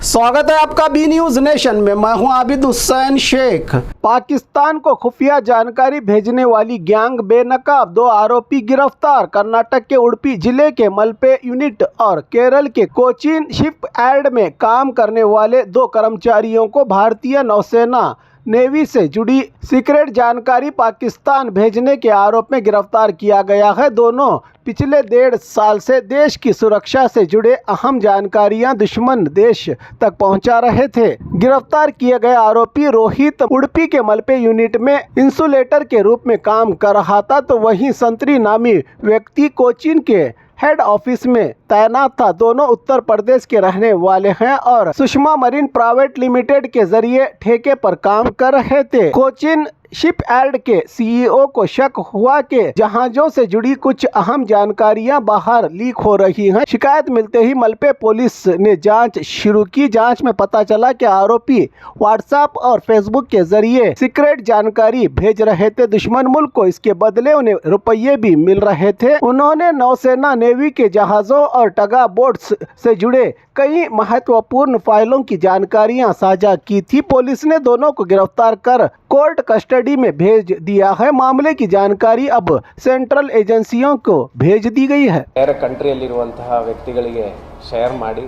स्वागत है आपका बी न्यूज नेशन में। मैं हूं आबिद हुसैन शेख। पाकिस्तान को खुफिया जानकारी भेजने वाली गैंग बेनकाब 2 आरोपी गिरफ्तार। कर्नाटक के उडुपी जिले के मलपे यूनिट और केरल के कोचीन शिप यार्ड में काम करने वाले 2 कर्मचारियों को भारतीय नौसेना नेवी से जुड़ी सीक्रेट जानकारी पाकिस्तान भेजने के आरोप में गिरफ्तार किया गया है। दोनों पिछले 1.5 साल से देश की सुरक्षा से जुड़े अहम जानकारियां दुश्मन देश तक पहुंचा रहे थे। गिरफ्तार किए गए आरोपी रोहित उडुपी के मलपे यूनिट में इंसुलेटर के रूप में काम कर रहा था, तो वहीं संतरी नामी व्यक्ति कोचीन के हेड ऑफिस में तैनात था। दोनों उत्तर प्रदेश के रहने वाले हैं और सुषमा मरीन प्राइवेट लिमिटेड के जरिए ठेके पर काम कर रहे थे। कोचीन शिप यार्ड के सीईओ को शक हुआ कि जहाजों से जुड़ी कुछ अहम जानकारियां बाहर लीक हो रही हैं। शिकायत मिलते ही मलपे पुलिस ने जांच शुरू की। जांच में पता चला कि आरोपी व्हाट्सएप और फेसबुक के जरिए सीक्रेट जानकारी भेज रहे थे दुश्मन मुल्क को। इसके बदले उन्हें रुपये भी मिल रहे थे। उन्होंने नौसेना नेवी के जहाजों और टगा बोट्स से जुड़े कई महत्वपूर्ण फाइलों की जानकारियां साझा की थी। पुलिस ने दोनों को गिरफ्तार कर कोर्ट कस्टडी में भेज दिया है। मामले की जानकारी अब सेंट्रल एजेंसियों को भेज दी गई है। ಬೇರೆ ಕಂಟ್ರಿಯಲ್ಲಿರುವಂತಹ ವ್ಯಕ್ತಿಗಳಿಗೆ ಶೇರ್ ಮಾಡಿ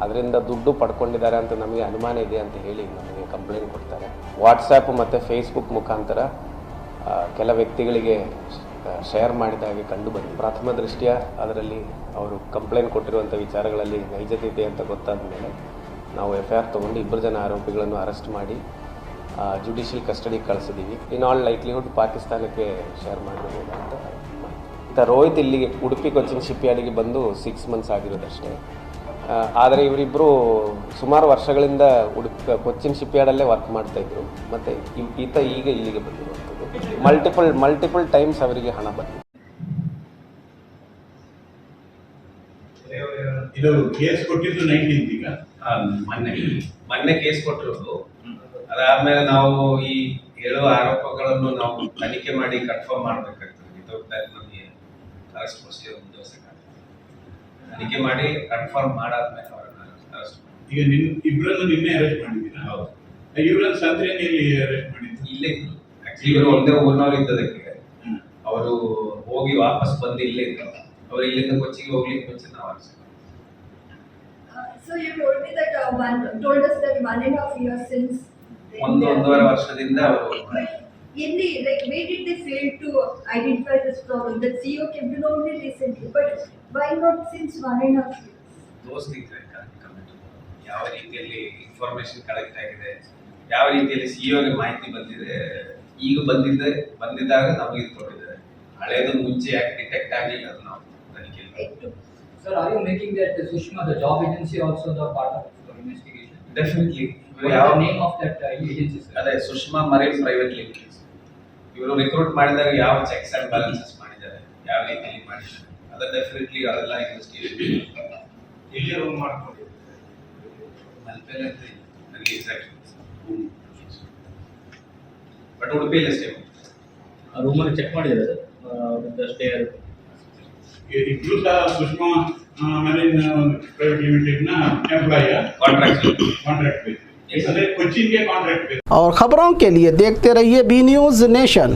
ಅದರಿಂದ ದುಡ್ಡು ಪಡ್ಕೊಂಡಿದ್ದಾರೆ ಅಂತ ನಮಗೆ ಅನುಮಾನ ಇದೆ ಅಂತ ಹೇಳಿ ನಮಗೆ ಕಂಪ್ಲೇಂಟ್ ಕೊಡ್ತಾರೆ. ವಾಟ್ಸ್ಆ್ಯಪ್ ಮತ್ತು ಫೇಸ್ಬುಕ್ ಮುಖಾಂತರ ಕೆಲ ವ್ಯಕ್ತಿಗಳಿಗೆ ಶೇರ್ ಮಾಡಿದ ಹಾಗೆ ಕಂಡು ಬಂದಿದೆ. ಪ್ರಥಮ ದೃಷ್ಟಿಯ ಅದರಲ್ಲಿ ಅವರು ಕಂಪ್ಲೇಂಟ್ ಕೊಟ್ಟಿರುವಂಥ ವಿಚಾರಗಳಲ್ಲಿ ನೈಜತೆ ಇದೆ ಅಂತ ಗೊತ್ತಾದ ಮೇಲೆ ನಾವು FIR ತೊಗೊಂಡು 2 ಜನ ಆರೋಪಿಗಳನ್ನು ಅರೆಸ್ಟ್ ಮಾಡಿ ಜುಡಿಷಿಯಲ್ ಕಸ್ಟಡಿಗೆ ಕಳಿಸಿದ್ದೀವಿ. ಇನ್ ಆಲ್ ಲೈಕ್ಲಿಹುಡ್ ಪಾಕಿಸ್ತಾನಕ್ಕೆ ಶೇರ್ ಮಾಡಬಹುದು ಅಂತ. ರೋಹಿತ್ ಇಲ್ಲಿಗೆ ಉಡುಪಿ ಕೊಚ್ಚಿನ್ ಶಿಪ್ ಯಾರ್ಡಿಗೆ ಬಂದು 6 ಮಂತ್ಸ್ ಆಗಿರೋದಷ್ಟೇ. ಆದರೆ ಇವರಿಬ್ಬರು ಸುಮಾರು ವರ್ಷಗಳಿಂದ ಕೊಚ್ಚಿನ್ ಶಿಪ್ ಯಾರ್ಡಲ್ಲೇ ವರ್ಕ್ ಮಾಡ್ತಾಯಿದ್ರು. ಮತ್ತು ಈತ ಈಗ ಇಲ್ಲಿಗೆ ಬಂದಿರುವಂಥದ್ದು. ಮಲ್ಟಿಪಲ್ ಟೈಮ್ಸ್ ಅವರಿಗೆ ಹಣ ಬಂದಿದೆ. ಇದು ಕೇಸ್ ಕೊಟ್ಟಿದ್ದು 19 ಈಗ ಮೊನ್ನೆ ಕೇಸ್ ಕೊಟ್ಟಿರೋದು. ಅದಾದ್ಮೇಲೆ ನಾವು ಈ ಹೇಳುವ ಆರೋಪಗಳನ್ನು ನಾವು ತನಿಖೆ ಮಾಡಿ ಕನ್ಫರ್ಮ್ ಮಾಡಬೇಕಾಗ್ತದೆ. ವಿತೌಟ್ ದಟ್ ನಮಗೆ ಅರೆಸ್ಟ್ ಪ್ರೊಸೀಜರ್ ಮುಂದುವರಿಸಕ್ಕಾಗ್ತದೆ. ತನಿಖೆ ಮಾಡಿ ಕನ್ಫರ್ಮ್ ಮಾಡಾದ್ಮೇಲೆ ಅವರನ್ನ ಅರೆಸ್ಟ್ ಮಾಡಿ. ಈಗ ಇಬ್ಬರನ್ನು ನಿನ್ನೆ ಅರೆಸ್ಟ್ ಮಾಡಿದ್ದೀರಾ? ಹೌದು. ಇವರನ್ನು ಸಂತ್ರೆಯಲ್ಲಿ ಅರೆಸ್ಟ್ ಮಾಡಿದ್ದು? ಇಲ್ಲೇ ಇದ್ರು. ಆಕ್ಚುಲಿ ಇವರು ಒಂದೇ ಊರಿನವ್ರು ಇದ್ದದಕ್ಕೆ ಅವರು ಹೋಗಿ ವಾಪಸ್ ಬಂದು ಇಲ್ಲೇ ಇದ್ರು. ಅವರು ಇಲ್ಲಿಂದ ಕೊಚ್ಚಿಗೆ ಹೋಗ್ಲಿಕ್ಕೆ ಮುಂಚೆ ನಾವು arrest. So you told me that told us that 1.5 years since. ಒಂದೂವರೆ ವರ್ಷದಿಂದ ಅವರು like where did they fail to identify this problem? The CEO came to know only recently, but why not since 1.5 years? Those things I can't comment. ಯಾವ ರೀತಿಯಲ್ಲಿ information collect ಆಗಿದೆ, ಯಾವ ರೀತಿಯಲ್ಲಿ ಸಿಇಒಗೆ ಮಾಹಿತಿ ಬಂದಿದೆ, ಈಗ ಬಂದಿದ್ದಾಗ ನಮಗೆ ಕೊಟ್ಟಿದ್ದಾರೆ. ಹಳೆಯದು ಮುಂಚೆ ಯಾಕೆ ಡಿಟೆಕ್ಟ್ ಆಗಲಿಲ್ಲ ಅದು ನಾವು ತನಿಖೆ. Sir, are you making that Sushma, the job agency, also the part of the investigation? Definitely. What is the name of that agency? ಅದೇ ಸುಷ್ಮಾ ಮರೈನ್ ಪ್ರೈವೇಟ್ ಲಿಮಿಟೆಡ್. ಇವರು ರಿಕ್ರೂಟ್ ಮಾಡಿದಾಗ ಯಾವ ಚೆಕ್ಸ್ ಅಂಡ್ ಬ್ಯಾಲೆನ್ಸಸ್ ಮಾಡಿದ್ದಾರೆ, ಯಾವ ರೀತಿಯಲ್ಲಿ ಮಾಡಿದ್ದಾರೆ, ಅದು ಡೆಫಿನೆಟ್ಲಿ ಅದೆಲ್ಲ ಇನ್ವೆಸ್ಟಿಗೇಷನ್ ಎಲ್ಲಿ ರೂಮ್ ಮಾಡ್ಕೊಂಡಿದ್ದಾರೆ. ಮಲ್ಪೆಲ್ ಅಂತ ನನಗೆ ಎಕ್ಸಾಕ್ಟ್ ಬಟ್ ಉಡುಪಿಯಲ್ಲಿ ಸ್ಟೇ ಆ ರೂಮಲ್ಲಿ ಚೆಕ್ ಮಾಡಿದ್ದಾರೆ ಸ್ಟೇ. ಇಬ್ರು ಸಹ ಸುಷ್ಮಾ ಮರೀನ್ ಪ್ರೈವೇಟ್ ಲಿಮಿಟೆಡ್ ನ ಎಂಪ್ಲಾಯ್ ಕಾಂಟ್ರಾಕ್ಟ್ ಬೇಸ್. कोचीन के कॉन्ट्रैक्ट पे। और खबरों के लिए देखते रहिए बी न्यूज नेशन।